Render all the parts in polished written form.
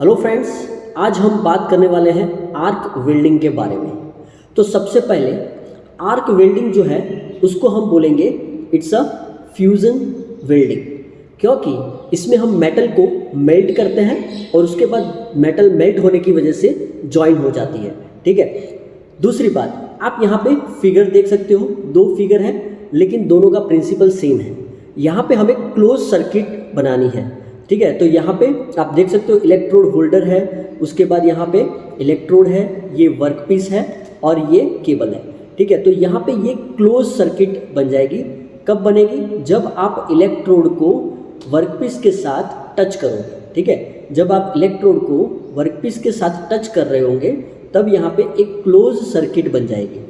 Hello friends, आज हम बात करने वाले हैं आर्क वेल्डिंग के बारे में। तो सबसे पहले आर्क वेल्डिंग जो है उसको हम बोलेंगे इट्स अ फ्यूज़न वेल्डिंग, क्योंकि इसमें हम मेटल को मेल्ट करते हैं और उसके बाद मेटल मेल्ट होने की वजह से जॉइन हो जाती है। ठीक है। दूसरी बात, आप यहाँ पे फिगर देख सकते हो, दो फिगर है लेकिन दोनों का प्रिंसिपल सेम है। यहाँ पे हमें क्लोज सर्किट बनानी है। ठीक है। तो यहाँ पे आप देख सकते हो इलेक्ट्रोड होल्डर है, उसके बाद यहाँ पे इलेक्ट्रोड है, ये वर्कपीस है और ये केबल है। ठीक है। तो यहाँ पे ये क्लोज सर्किट बन जाएगी। कब बनेगी? जब आप इलेक्ट्रोड को वर्कपीस के साथ टच करोगे। ठीक है। जब आप इलेक्ट्रोड को वर्कपीस के साथ टच कर रहे होंगे तब यहाँ पे एक क्लोज सर्किट बन जाएगी।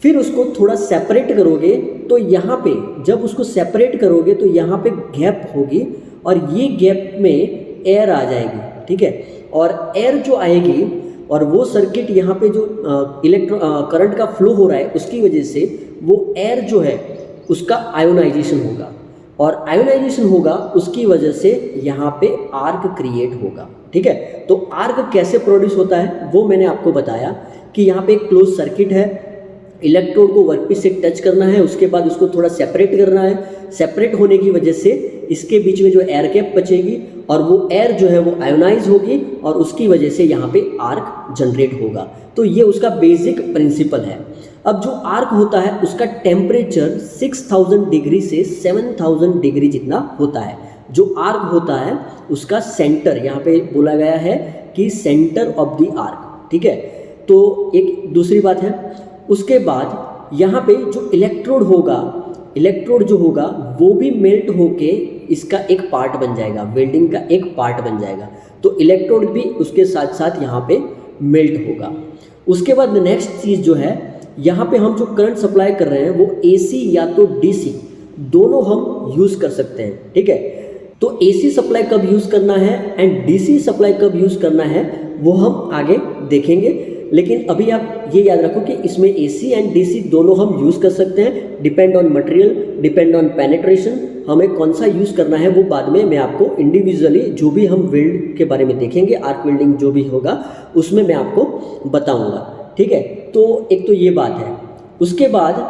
फिर उसको थोड़ा सेपरेट करोगे तो यहाँ पे जब उसको सेपरेट करोगे तो यहाँ पे गैप होगी और ये गैप में एयर आ जाएगी। ठीक है। और एयर जो आएगी और वो सर्किट यहाँ पे जो करंट का फ्लो हो रहा है उसकी वजह से वो एयर जो है उसका आयोनाइजेशन होगा और आयोनाइजेशन होगा उसकी वजह से यहाँ पे आर्क क्रिएट होगा। ठीक है। तो आर्क कैसे प्रोड्यूस होता है वो मैंने आपको बताया कि यहाँ पे एक क्लोज सर्किट है, इलेक्ट्रोड को वर्कपीस से टच करना है, उसके बाद उसको थोड़ा सेपरेट करना है। सेपरेट होने की वजह से इसके बीच में जो एयर कैप बचेगी और वो एयर जो है वो आयोनाइज होगी और उसकी वजह से यहाँ पे आर्क जनरेट होगा। तो ये उसका बेसिक प्रिंसिपल है। अब जो आर्क होता है उसका टेम्परेचर 6000 डिग्री से 7000 डिग्री जितना होता है। जो आर्क होता है उसका सेंटर यहाँ पे बोला गया है कि सेंटर ऑफ द आर्क। ठीक है। तो एक दूसरी बात है, उसके बाद यहाँ पे जो इलेक्ट्रोड जो होगा वो भी मेल्ट होके इसका एक पार्ट बन जाएगा, वेल्डिंग का एक पार्ट बन जाएगा। तो इलेक्ट्रोड भी उसके साथ साथ यहाँ पे मेल्ट होगा। उसके बाद नेक्स्ट चीज़ जो है, यहाँ पे हम जो करंट सप्लाई कर रहे हैं वो AC या तो DC दोनों हम यूज़ कर सकते हैं। ठीक है। तो AC सप्लाई कब यूज़ करना है एंड DC सप्लाई कब यूज़ करना है वो हम आगे देखेंगे, लेकिन अभी आप ये याद रखो कि इसमें AC एंड DC दोनों हम यूज़ कर सकते हैं। Depend on material, depend on penetration, हमें कौन सा यूज़ करना है वो बाद में मैं आपको इंडिविजुअली जो भी हम वेल्ड के बारे में देखेंगे, आर्क वेल्डिंग जो भी होगा उसमें मैं आपको बताऊंगा। ठीक है। तो एक तो ये बात है। उसके बाद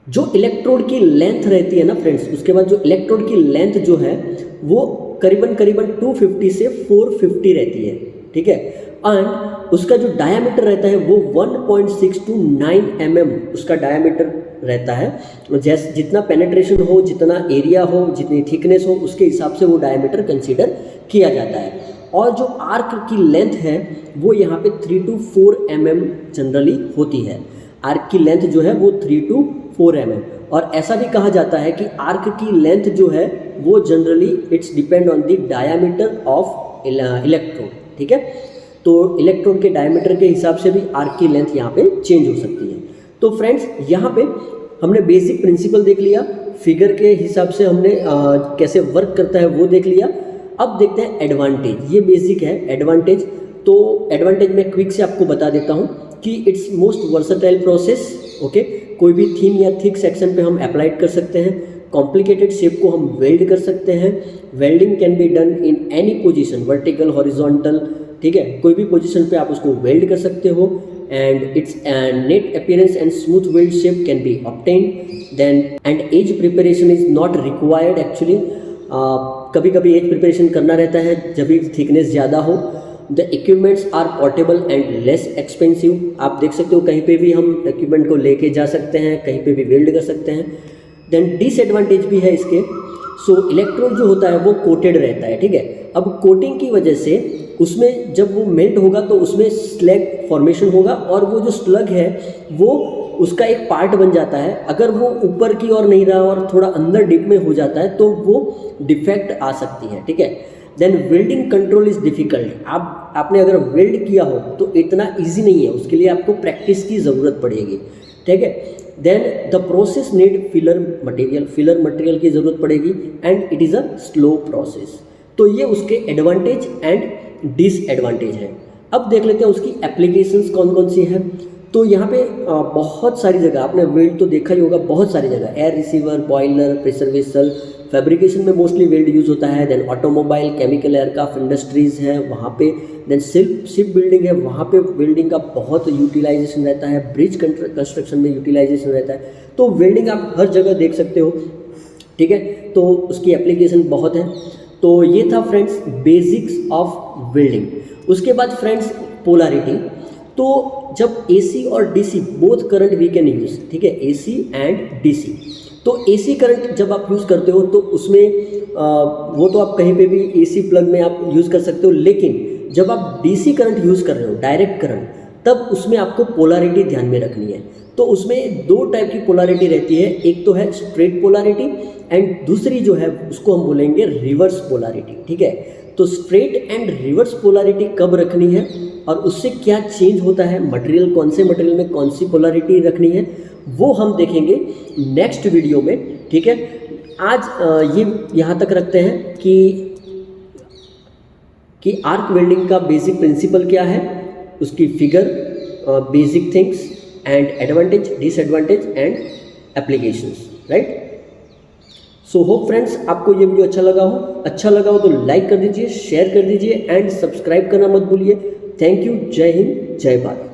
जो इलेक्ट्रोड की लेंथ रहती है ना फ्रेंड्स, उसके बाद जो इलेक्ट्रोड की लेंथ जो है वो करीबन 250 से 450 रहती है। ठीक है। एंड उसका जो डायामीटर रहता है वो 1.6 to 9 mm उसका डायामीटर रहता है। जैसे जितना पेनिट्रेशन हो, जितना एरिया हो, जितनी थिकनेस हो, उसके हिसाब से वो डायामीटर कंसीडर किया जाता है। और जो आर्क की लेंथ है वो यहाँ पे 3 to 4 mm जनरली होती है। आर्क की लेंथ जो है वो 3 to 4 mm। और ऐसा भी कहा जाता है कि आर्क की लेंथ जो है वो generally it's depend on the diameter of electrode. ठीक है। तो इलेक्ट्रोड के डायमीटर के हिसाब से भी आर्क की लेंथ यहाँ पे चेंज हो सकती है। तो फ्रेंड्स यहाँ पे हमने बेसिक प्रिंसिपल देख लिया, फिगर के हिसाब से हमने कैसे वर्क करता है वो देख लिया। अब देखते हैं एडवांटेज। ये बेसिक है एडवांटेज। तो एडवांटेज मैं क्विक से आपको बता देता हूँ कि it's most versatile process. Okay. कोई भी थीन या थिक सेक्शन पे हम अप्लाइड कर सकते हैं। कॉम्प्लिकेटेड शेप को हम वेल्ड कर सकते हैं। Welding can be done in any position, vertical, horizontal. ठीक है। कोई भी पोजीशन पे आप उसको वेल्ड कर सकते हो and its neat appearance and smooth weld shape can be obtained. Then and edge preparation is not required actually. कभी कभी एज प्रिपरेशन करना रहता है जब भी थिकनेस ज़्यादा हो। The equipments are portable and less expensive. आप देख सकते हो कहीं पे भी हम इक्विपमेंट को लेके जा सकते हैं, कहीं पे भी वेल्ड कर सकते हैं। देन डिसएडवांटेज भी है इसके। सो इलेक्ट्रोड जो होता है वो कोटेड रहता है। ठीक है। अब कोटिंग की वजह से उसमें जब वो मेल्ट होगा तो उसमें स्लैग फॉर्मेशन होगा और वो जो स्लग है वो उसका एक पार्ट बन जाता है। अगर वो ऊपर की ओर नहीं रहा और थोड़ा अंदर डीप में हो जाता है तो वो डिफेक्ट आ सकती है। ठीक है। Then welding control is difficult. आपने अगर वेल्ड किया हो तो इतना ईजी नहीं है, उसके लिए आपको प्रैक्टिस की ज़रूरत पड़ेगी। ठीक है। Then the process need filler material की ज़रूरत पड़ेगी and it is a slow process. तो ये उसके एडवांटेज एंड डिसएडवांटेज है। अब देख लेते हैं उसकी एप्लीकेशंस कौन कौन सी है। तो यहाँ पे बहुत सारी जगह आपने वेल्ड तो देखा ही होगा, बहुत सारी जगह air receiver, boiler, pressure vessel, fabrication में मोस्टली वेल्ड यूज़ होता है। Then automobile, chemical, aircraft industries है वहाँ पे। देन शिप बिल्डिंग है, वहाँ पे वेल्डिंग का बहुत यूटिलाइजेशन रहता है। ब्रिज कंस्ट्रक्शन में यूटिलाइजेशन रहता है। तो वेल्डिंग आप हर जगह देख सकते हो, ठीक है। तो उसकी एप्लीकेशन बहुत है। तो ये था फ्रेंड्स बेसिक्स ऑफ वेल्डिंग। उसके बाद फ्रेंड्स पोलैरिटी। तो जब AC और DC both current we can use, ठीक है, AC एंड DC। तो AC करंट जब आप यूज़ करते हो तो उसमें वो तो आप कहीं पे भी AC प्लग में आप यूज़ कर सकते हो, लेकिन जब आप DC करंट यूज़ कर रहे हो, डायरेक्ट करंट, तब उसमें आपको पोलैरिटी ध्यान में रखनी है। तो उसमें दो टाइप की पोलैरिटी रहती है, एक तो है स्ट्रेट पोलैरिटी एंड दूसरी जो है उसको हम बोलेंगे रिवर्स पोलैरिटी, ठीक है। तो स्ट्रेट एंड रिवर्स पोलैरिटी कब रखनी है और उससे क्या चेंज होता है, मटेरियल कौन से मटेरियल में कौन सी पोलैरिटी रखनी है, वो हम देखेंगे नेक्स्ट वीडियो में, ठीक है। आज ये यहाँ तक रखते हैं कि आर्क वेल्डिंग का बेसिक प्रिंसिपल क्या है, उसकी figure, basic things and advantage, disadvantage and applications, right. So hope friends आपको ये वीडियो अच्छा लगा हो तो लाइक कर दीजिए, शेयर कर दीजिए एंड सब्सक्राइब करना मत भूलिए। Thank you. जय हिंद, जय भारत।